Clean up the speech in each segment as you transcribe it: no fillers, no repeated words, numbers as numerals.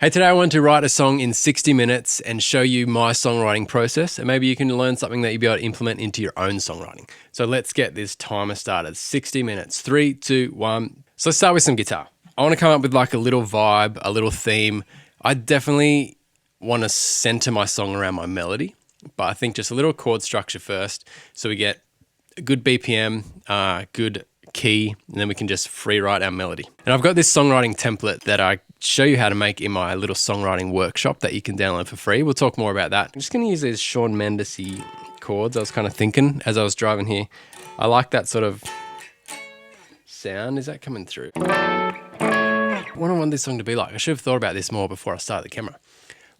Hey, today I want to write a song in 60 minutes and show you my songwriting process, and maybe you can learn something that you'll be able to implement into your own songwriting. So let's get this timer started. 60 minutes, 3, 2, 1. So let's start with some guitar. I want to come up with like a little vibe, a little theme. I definitely want to center my song around my melody, but I think just a little chord structure first so we get a good BPM, good key, and then we can just free write our melody. And I've got this songwriting template that I show you how to make in my little songwriting workshop that you can download for free. We'll talk more about that. I'm just going to use these Shawn Mendes-y chords. I was kind of thinking as I was driving here. I like that sort of sound. Is that coming through? What do I want this song to be like? I should have thought about this more before I started the camera.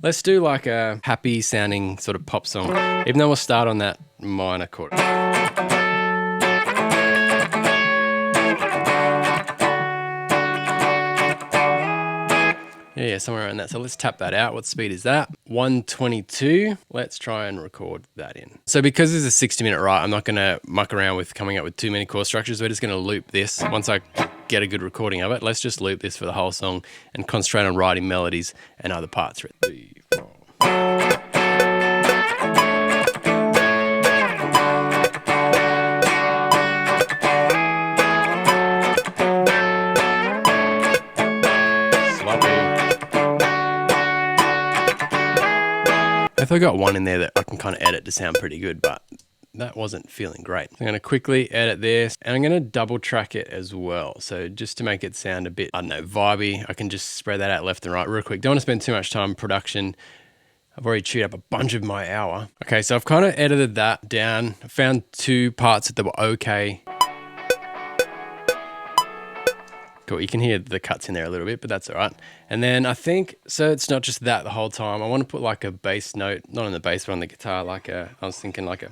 Let's do like a happy sounding sort of pop song, even though we'll start on that minor chord. Yeah, somewhere around that. So let's tap that out. What speed is that? 122. Let's try and record that in. So because this is a 60-minute write, I'm not going to muck around with coming up with too many chord structures. We're just going to loop this. Once I get a good recording of it, let's just loop this for the whole song and concentrate on writing melodies and other parts. 3, 4. I thought I got one in there that I can kind of edit to sound pretty good, but that wasn't feeling great. I'm going to quickly edit this, and I'm going to double track it as well. So just to make it sound a bit, I don't know, vibey, I can just spread that out left and right real quick. Don't want to spend too much time in production. I've already chewed up a bunch of my hour. Okay, so I've kind of edited that down. I found two parts that were okay. Cool, you can hear the cuts in there a little bit, but that's all right. And then I think, so it's not just that the whole time. I want to put like a bass note, not on the bass, but on the guitar, I was thinking like a...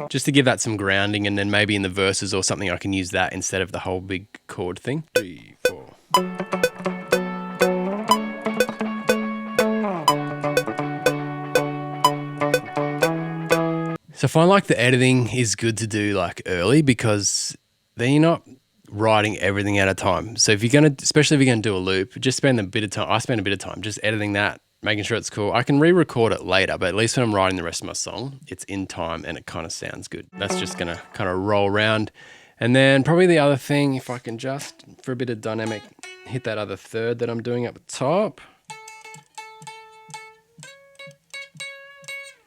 just to give that some grounding, and then maybe in the verses or something I can use that instead of the whole big chord thing. 3, 4. So I find like the editing is good to do like early, because then you're not writing everything at a time. So if you're going to, especially if you're going to do a loop, just spend a bit of time. I spend a bit of time just editing that, making sure it's cool. I can re-record it later, but at least when I'm writing the rest of my song, it's in time and it kind of sounds good. That's just going to kind of roll around. And then probably the other thing, if I can just, for a bit of dynamic, hit that other third that I'm doing up the top.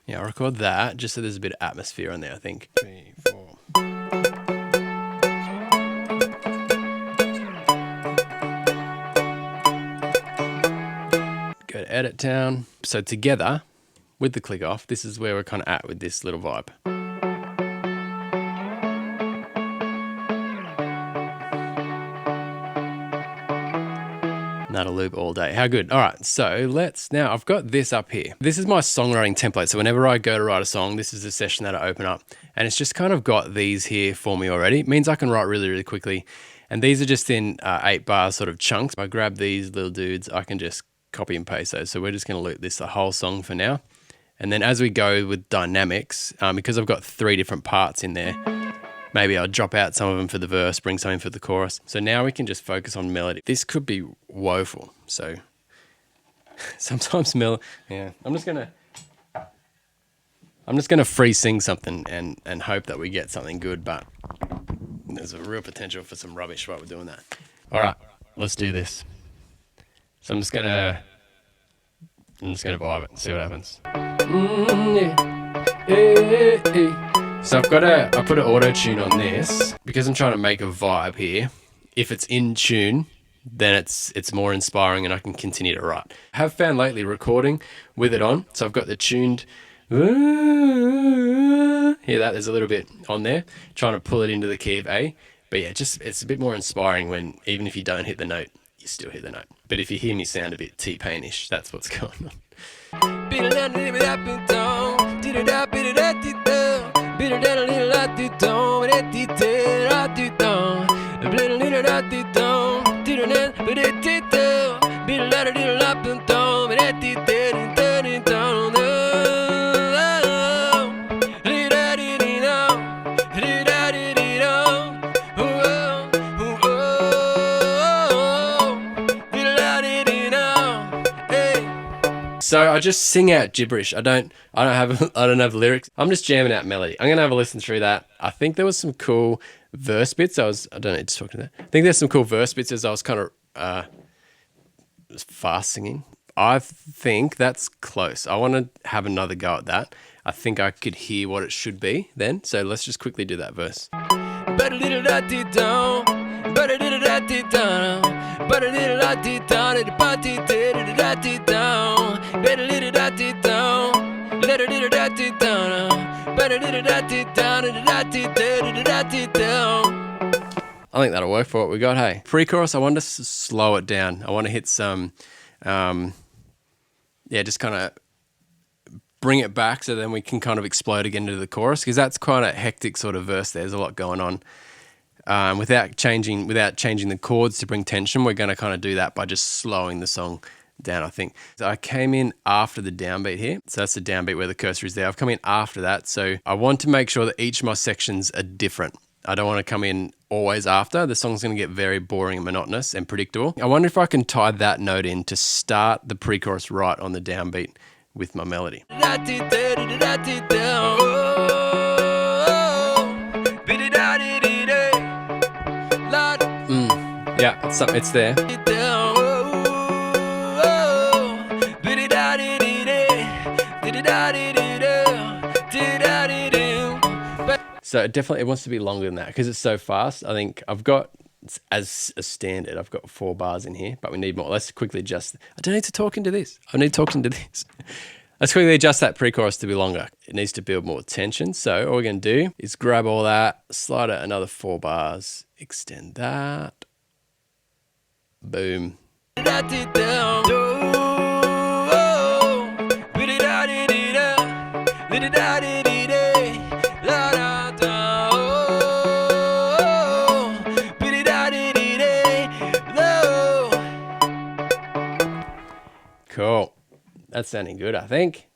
Yeah, I'll record that just so there's a bit of atmosphere on there, I think. 3, 4. Go to edit town. So together, with the click off, this is where we're kind of at with this little vibe. That'll loop all day. How good. All right, so now I've got this up here. This is my songwriting template. So whenever I go to write a song, this is the session that I open up, and it's just kind of got these here for me already. It means I can write really, really quickly. And these are just in 8-bar sort of chunks. If I grab these little dudes, I can just copy and paste those. So we're just going to loop this the whole song for now. And then as we go with dynamics, because I've got 3 different parts in there, maybe I'll drop out some of them for the verse, bring some in for the chorus. So now we can just focus on melody. This could be woeful. So sometimes yeah, I'm just gonna free sing something and hope that we get something good, but there's a real potential for some rubbish while we're doing that. All right, let's do this. So I'm just gonna vibe it and see what happens. So I put an auto tune on this because I'm trying to make a vibe here. If it's in tune, then it's more inspiring and I can continue to write. I have found lately recording with it on. So I've got the tuned, hear that? There's a little bit on there, trying to pull it into the key of A. But yeah, it's a bit more inspiring when, even if you don't hit the note, you still hit the note. But if you hear me sound a bit T-Pain-ish, that's what's going on. So I just sing out gibberish. I don't have lyrics. I'm just jamming out melody. I'm gonna have a listen through that. I think there was some cool verse bits. I don't know, just talking to that. I think there's some cool verse bits as I was kind of fast singing. I think that's close. I want to have another go at that. I think I could hear what it should be then. So let's just quickly do that verse. I think that'll work for what we got, hey. Pre-chorus, I want to slow it down. I want to hit some, just kind of bring it back so then we can kind of explode again into the chorus, because that's quite a hectic sort of verse. There's a lot going on. Without changing the chords to bring tension, we're going to kind of do that by just slowing the song down, I think. So I came in after the downbeat here. So that's the downbeat where the cursor is there. I've come in after that. So I want to make sure that each of my sections are different. I don't want to come in always after. The song's going to get very boring and monotonous and predictable. I wonder if I can tie that note in to start the pre-chorus right on the downbeat with my melody. Yeah, it's there. So it wants to be longer than that because it's so fast. I think I've got, as a standard, I've got 4 bars in here, but we need more. Let's quickly adjust. I don't need to talk into this. I need to talk into this. Let's quickly adjust that pre-chorus to be longer. It needs to build more tension. So all we're going to do is grab all that, slide it another 4 bars, extend that. Boom. Cool. That's sounding good, I think.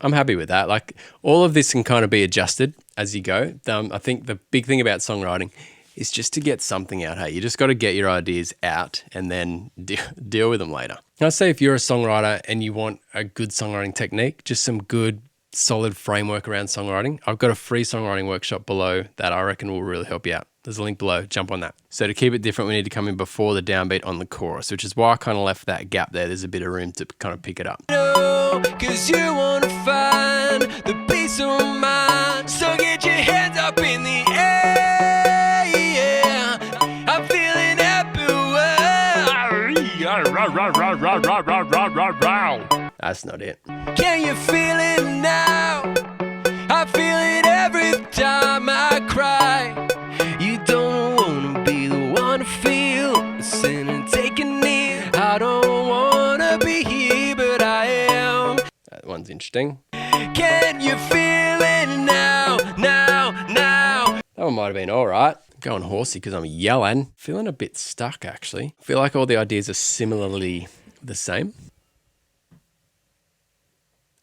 I'm happy with that. Like, all of this can kind of be adjusted as you go. I think the big thing about songwriting is just to get something out. Hey, you just got to get your ideas out and then deal with them later. I'd say if you're a songwriter and you want a good songwriting technique, just some good solid framework around songwriting, I've got a free songwriting workshop below that I reckon will really help you out. There's a link below, jump on that. So to keep it different, we need to come in before the downbeat on the chorus, which is why I kind of left that gap there. There's a bit of room to kind of pick it up. Cause you want to find the peace of mind, so get your hands up in the air, yeah. I'm feeling happy. That's not it. Can you feel it now? I feel it every time I cry. You don't want to be the one to feel the sin and take a knee. I don't want to be here, but I am. That one's interesting. Can you feel it now? That one might have been all right. Going horsey because I'm yelling. Feeling a bit stuck, actually. I feel like all the ideas are similarly the same.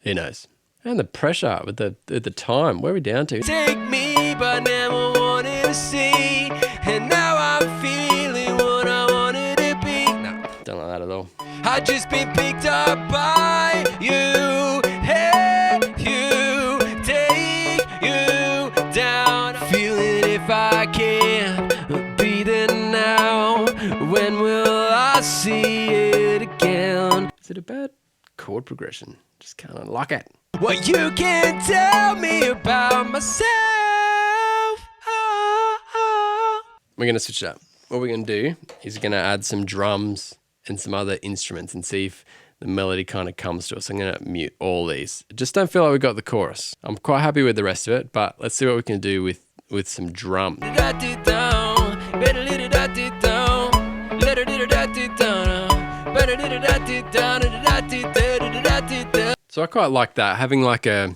Who knows? And the pressure with the time. Where are we down to? Take me, but never wanted to see. And now I'm feeling what I wanted to be. No, don't like that at all. I just been picked up by you. Hey, you, take you down. Feeling if I can be there now. When will I see it again? Is it a bad chord progression? Just kind of like it. What you can tell me about myself. We're going to switch it up. What we're going to do is going to add some drums and some other instruments and see if the melody kind of comes to us. I'm going to mute all these. Just don't feel like we got the chorus. I'm quite happy with the rest of it, but let's see what we can do with some drums. So I quite like that, having like a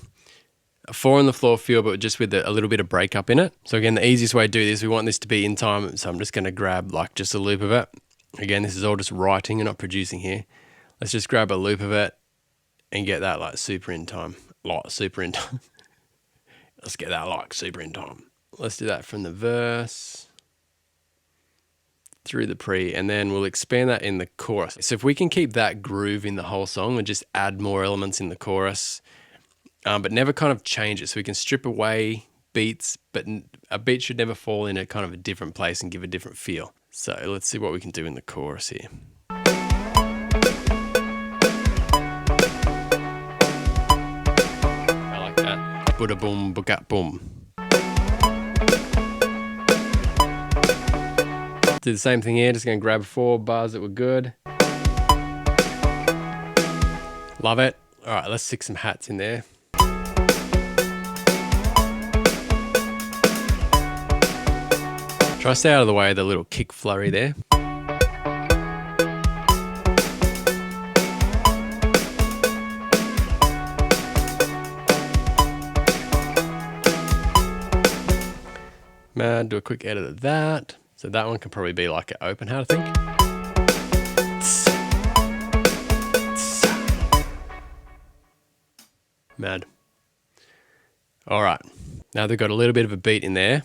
4 on the floor feel, but just with a little bit of breakup in it. So again, the easiest way to do this, we want this to be in time. So I'm just going to grab like just a loop of it. Again, this is all just writing and not producing here. Let's just grab a loop of it and get that like super in time. Let's get that like super in time. Let's do that from the verse. through the pre, and then we'll expand that in the chorus. So if we can keep that groove in the whole song and just add more elements in the chorus, but never kind of change it. So we can strip away beats, but a beat should never fall in a kind of a different place and give a different feel. So let's see what we can do in the chorus here. I like that. Buda boom, buka boom. Do the same thing here, just gonna grab 4 bars that were good. Love it. All right, let's stick some hats in there. Try to stay out of the way of the little kick flurry there. Man, do a quick edit of that. So that one can probably be like an open hat, I think. Mad. All right. Now they've got a little bit of a beat in there.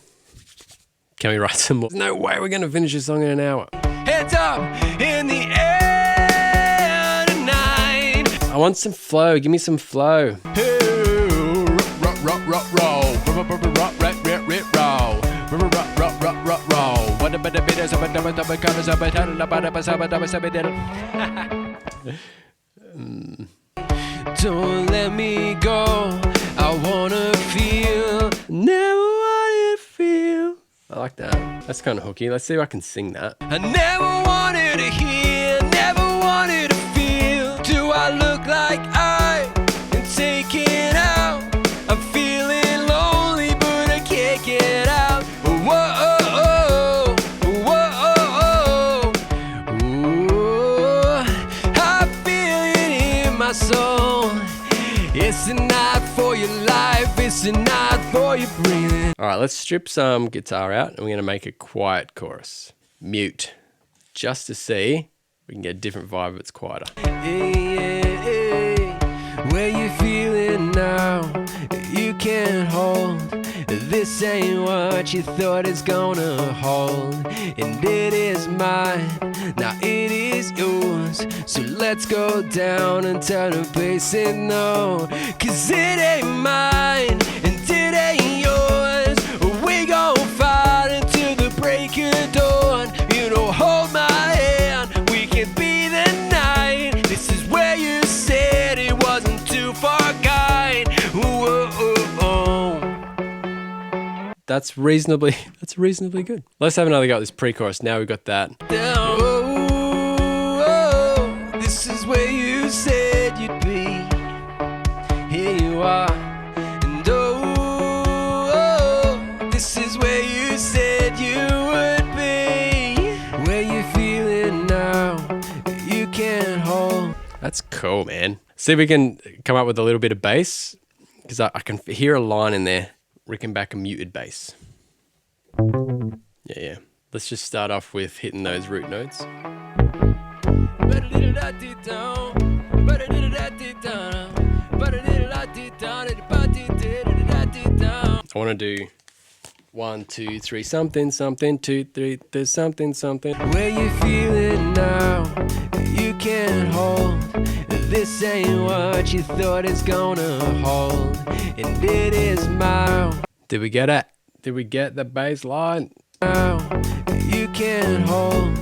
Can we write some more? There's no way we're going to finish this song in an hour. Heads up in the air tonight. I want some flow. Give me some flow. Don't let me go. I wanna feel. Never wanted to feel. I like that. That's kind of hooky. Let's see if I can sing that. I never wanted to hear, never wanted to feel. Do I look like I am taken out? I'm feeling lonely, but I can't get out. Whoa, whoa, ooh, I feel it in my soul. It's a night for your life, it's a night for your breathing. All right, let's strip some guitar out and we're gonna make a quiet chorus. Mute, just to see if we can get a different vibe if it's quieter. Hey, hey, hey. Where you feeling now? You can't hold. This ain't what you thought it's gonna hold. And it is mine, now it is yours. So let's go down and tell the bass and no. Cause it ain't mine, and it ain't yours. We gon' fight until the break of dawn. You don't hold my hand, we can be the night. This is where you said it wasn't too far gone. Whoa, That's reasonably good. Let's have another go at this pre-chorus. Now we've got that. This is where you said you'd be. Here you are. And this is where you said you would be. Where you feeling now, you can't hold. That's cool, man. See if we can come up with a little bit of bass, because I can hear a line in there. Ricking back a muted bass. Yeah. Let's just start off with hitting those root notes. I want to do 1, 2, 3, something, something, 2, 3, there's something, something. Where you feeling now, you can't hold. This ain't what you thought it's gonna hold. And it is mine. Did we get it? Did we get the bass line? Now, you can't hold.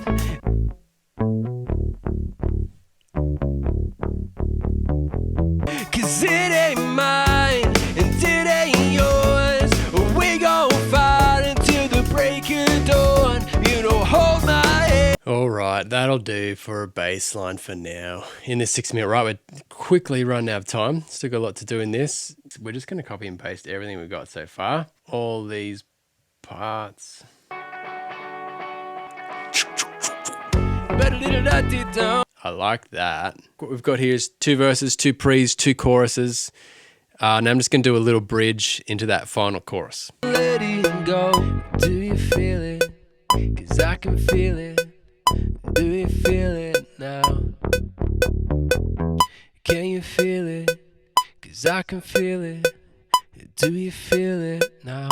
Cause it ain't mine, and it ain't yours. We gon' fight until the break of dawn. You don't hold my hand. All right, that'll do for a bass line for now. In this 6-minute, right, we're quickly running out of time. Still got a lot to do in this. We're just gonna copy and paste everything we've got so far. All these parts. I like that. What we've got here is 2 verses, 2 pre's, 2 choruses. Now I'm just going to do a little bridge into that final chorus. Let it go. Do you feel it? 'Cause I can feel it. Do you feel it now? Can you feel it? 'Cause I can feel it. Do you feel it now?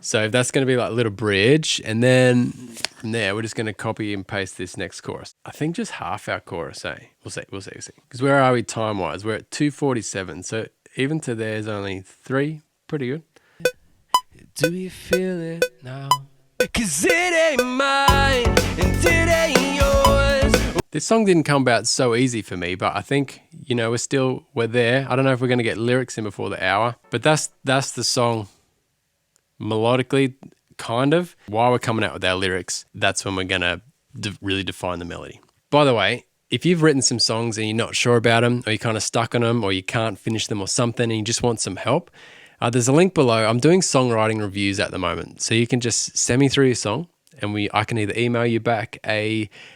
So that's going to be like a little bridge. And then from there, we're just going to copy and paste this next chorus. I think just half our chorus, eh? We'll see. Because where are we time-wise? We're at 2:47. So even to there's only 3. Pretty good. Do you feel it now? 'Cause it ain't mine and it ain't yours. This song didn't come about so easy for me, but I think, you know, we're there. I don't know if we're going to get lyrics in before the hour, but that's the song melodically, kind of. While we're coming out with our lyrics, that's when we're going to really define the melody. By the way, if you've written some songs and you're not sure about them, or you're kind of stuck on them, or you can't finish them or something, and you just want some help, there's a link below. I'm doing songwriting reviews at the moment. So you can just send me through your song, and I can either email you back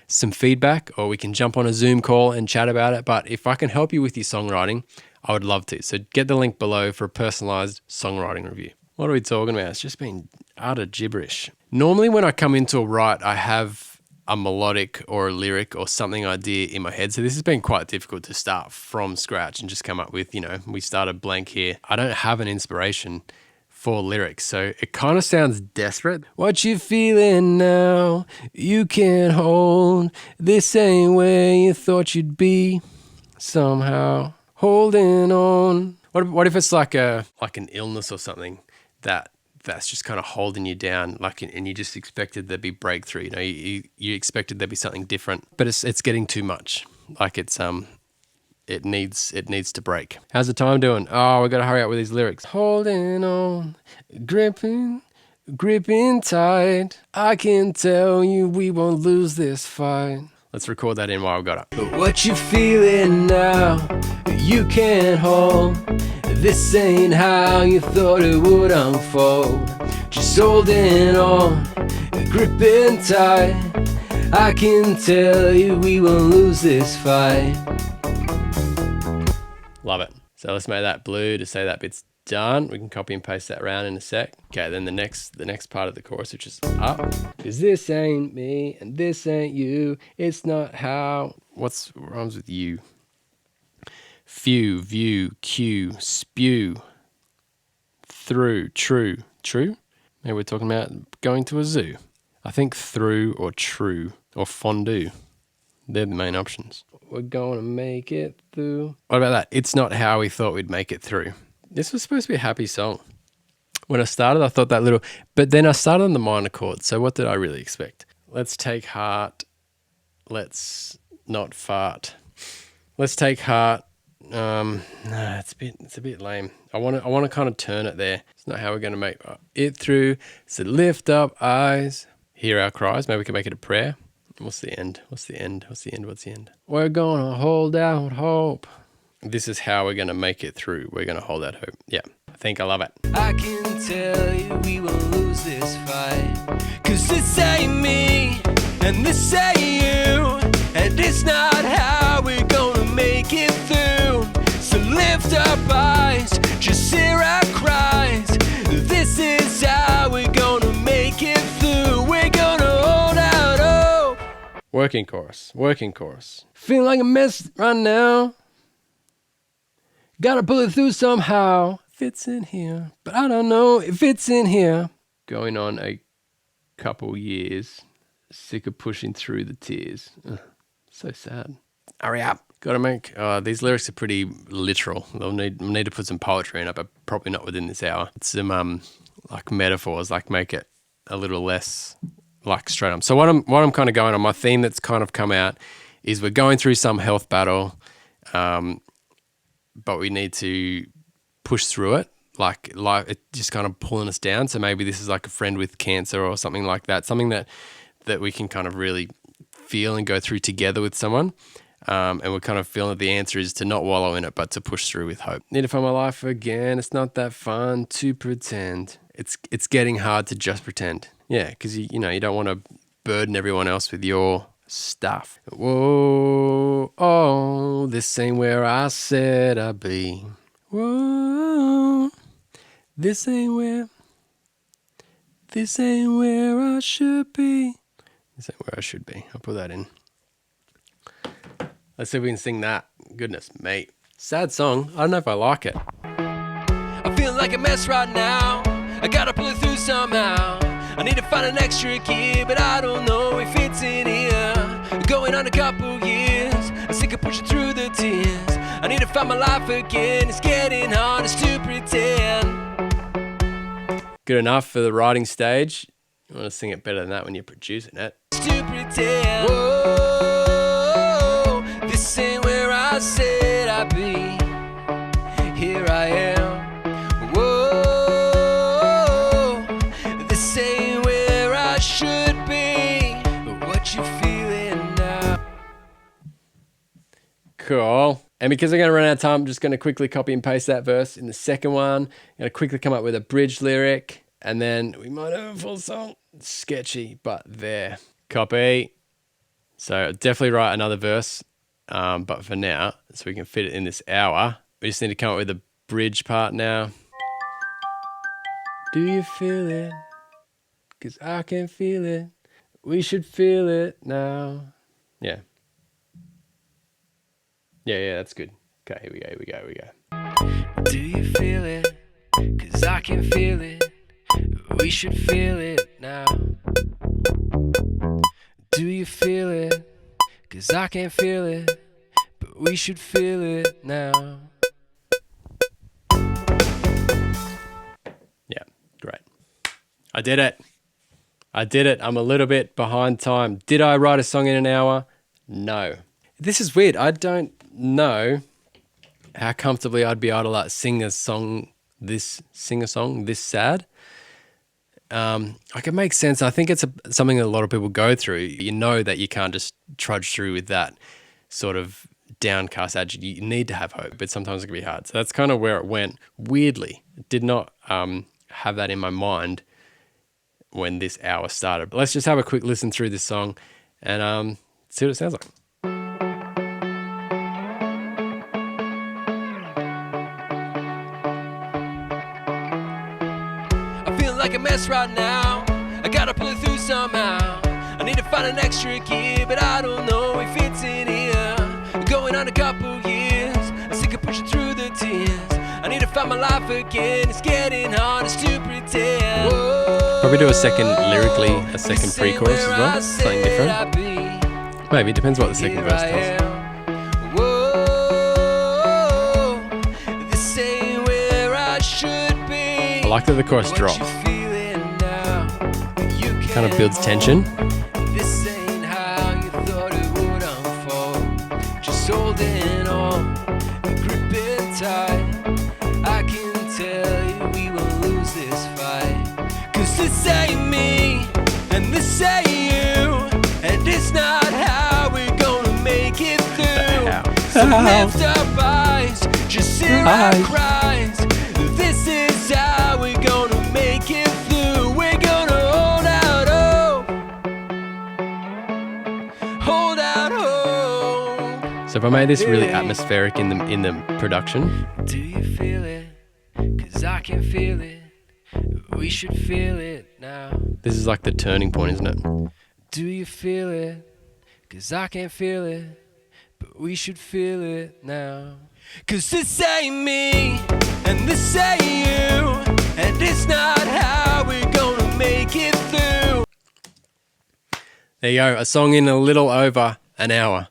some feedback, or we can jump on a Zoom call and chat about it. But if I can help you with your songwriting, I would love to. So get the link below for a personalized songwriting review. What are we talking about? It's just been utter gibberish. Normally when I come into a write, I have a melodic or a lyric or something idea in my head. So this has been quite difficult to start from scratch and just come up with, we started blank here. I don't have an inspiration for lyrics, so it kind of sounds desperate. What you feeling now, you can't hold. This ain't where you thought you'd be. Somehow holding on. What if it's like an illness or something that's just kind of holding you down, and you just expected there'd be breakthrough. You expected there'd be something different, but it's getting too much. Like it needs to break. How's the time doing? Oh, we got to hurry up with these lyrics. Holding on, gripping tight. I can tell you we won't lose this fight. Let's record that in while I've got it. But what you feeling now, you can't hold. This ain't how you thought it would unfold. Just holding on, gripping tight. I can tell you we won't lose this fight. Love it. So let's make that blue to say that bit's done. We can copy and paste that around in a sec. Okay, then the next part of the chorus, which is up. Cause this ain't me and this ain't you. It's not how. What rhymes with you? Few, view, cue, spew, through, true. Maybe we're talking about going to a zoo. I think through or true or fondue. They're the main options. We're gonna make it through. What about that? It's not how we thought we'd make it through. This was supposed to be a happy song. When I started, I thought but then I started on the minor chord. So what did I really expect? Let's take heart. Let's not fart. Let's take heart. No, it's a bit lame. I want to kind of turn it there. It's not how we're going to make it through. So lift up eyes, hear our cries. Maybe we can make it a prayer. What's the end? We're going to hold out hope. This is how we're going to make it through. We're going to hold out hope. Yeah, I think I love it. I can tell you we will lose this fight. Cause this ain't me and this ain't you. And it's not how we're going to make it through. So lift up eyes, just hear our cries. This is how we're going to make it through. We're going to hold out hope. Working chorus. Feeling like a mess right now. Gotta pull it through somehow. Fits in here, but I don't know if it's in here. Going on a couple years. Sick of pushing through the tears. Ugh, so sad. Hurry up. Gotta make, these lyrics are pretty literal. They'll need to put some poetry in it, but probably not within this hour. Some, like metaphors, like make it a little less like straight up. So what I'm kind of going on, my theme that's kind of come out is we're going through some health battle, but we need to push through it. Like it just kind of pulling us down. So maybe this is like a friend with cancer or something like that. Something that we can kind of really feel and go through together with someone. And we're kind of feeling that the answer is to not wallow in it, but to push through with hope. Need to find my life again. It's not that fun to pretend. It's getting hard to just pretend. Yeah, because you don't want to burden everyone else with your stuff. Whoa, oh, this ain't where I said I'd be. Whoa, this ain't where I should be. This ain't where I should be. I'll put that in. Let's see if we can sing that. Goodness, mate. Sad song. I don't know if I like it. I feel like a mess right now. I gotta pull it through somehow. I need to find an extra key, but I don't know if it's in here. Going on a couple years, I'm sick of pushing through the tears. I need to find my life again, it's getting hard to pretend. Good enough for the writing stage. You want to sing it better than that when you're producing it. To pretend. Whoa, this ain't where I said I'd be. Here I am. Whoa, this ain't where I should be. But what you feeling now? Cool. And because I'm going to run out of time, I'm just going to quickly copy and paste that verse in the second one. I'm going to quickly come up with a bridge lyric, and then we might have a full song. It's sketchy, but there. Copy. So definitely write another verse, but for now, so we can fit it in this hour, we just need to come up with a bridge part now. Do you feel it? 'Cause I can feel it. We should feel it now. Yeah. Yeah, that's good. Okay, here we go. Do you feel it? 'Cause I can feel it. We should feel it now. Do you feel it? 'Cause I can feel it. But we should feel it now. Yeah, great. I did it. I'm a little bit behind time. Did I write a song in an hour? No. This is weird. I don't know how comfortably I'd be able to like sing a song this sad. Like it makes sense. I think it's something that a lot of people go through. You know that you can't just trudge through with that sort of downcast attitude. You need to have hope, but sometimes it can be hard. So that's kind of where it went. Weirdly, did not have that in my mind when this hour started. But let's just have a quick listen through this song and see what it sounds like. Like a mess right now, I gotta pull it through somehow. I need to find an extra key, but I don't know if it's in here. Going on a couple years, I'm sick of pushing through the tears. I need to find my life again, it's getting hard to pretend. Whoa, probably do a second lyrically, a second pre-chorus as well, something different. Maybe, it depends what the second verse does. Whoa, this ain't where I should be. I like that the chorus drops. Kind of builds tension. This ain't how you thought it would unfold. Just holding on, gripping tight. I can tell you we will lose this fight. 'Cause this ain't me, and this ain't you, and it's not how we're gonna make it through. So lift up eyes, just hear our cries. This is how we're gonna make it through. We're gonna So if I made this really atmospheric in the production. Do you feel it? 'Cause I can feel it. We should feel it now. This is like the turning point, isn't it? Do you feel it? 'Cause I can feel it. But we should feel it now. 'Cause this ain't me, and this ain't you, and it's not how we're gonna make it through. There you go, a song in a little over an hour.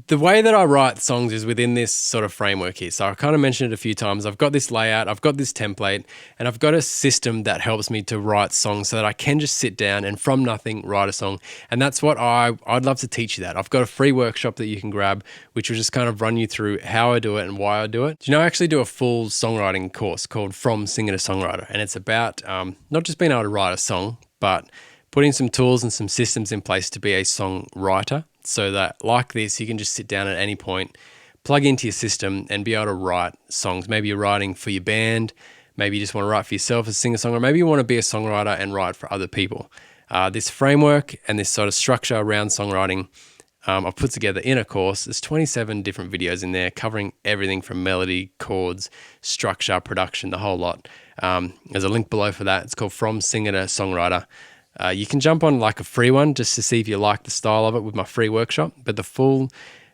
The way that I write songs is within this sort of framework here. So I kind of mentioned it a few times. I've got this layout, I've got this template, and I've got a system that helps me to write songs so that I can just sit down and from nothing write a song. And that's what I'd love to teach you that. I've got a free workshop that you can grab, which will just kind of run you through how I do it and why I do it. Do you know, I actually do a full songwriting course called From Singer to Songwriter. And it's about not just being able to write a song, but putting some tools and some systems in place to be a songwriter. So that like this, you can just sit down at any point, plug into your system and be able to write songs. Maybe you're writing for your band. Maybe you just want to write for yourself as a singer-songwriter. Maybe you want to be a songwriter and write for other people. This framework and this sort of structure around songwriting, I've put together in a course. There's 27 different videos in there covering everything from melody, chords, structure, production, the whole lot. There's a link below for that. It's called From Singer to Songwriter. You can jump on like a free one just to see if you like the style of it with my free workshop, but the full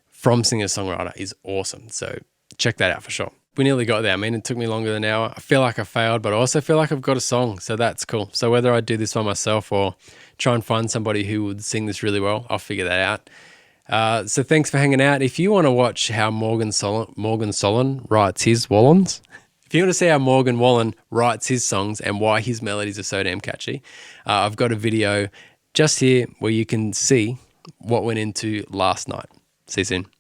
From Singer to Songwriter is awesome. So check that out for sure. we nearly got there. I mean, it took me longer than an hour. I feel like I failed, but I also feel like I've got a song, so that's cool. So whether I do this by myself or try and find somebody who would sing this really well, I'll figure that out. So thanks for hanging out. If you want to watch how Morgan Solon writes his Wallens, if you want to see how Morgan Wallen writes his songs and why his melodies are so damn catchy, I've got a video just here where you can see what went into last night. See you soon.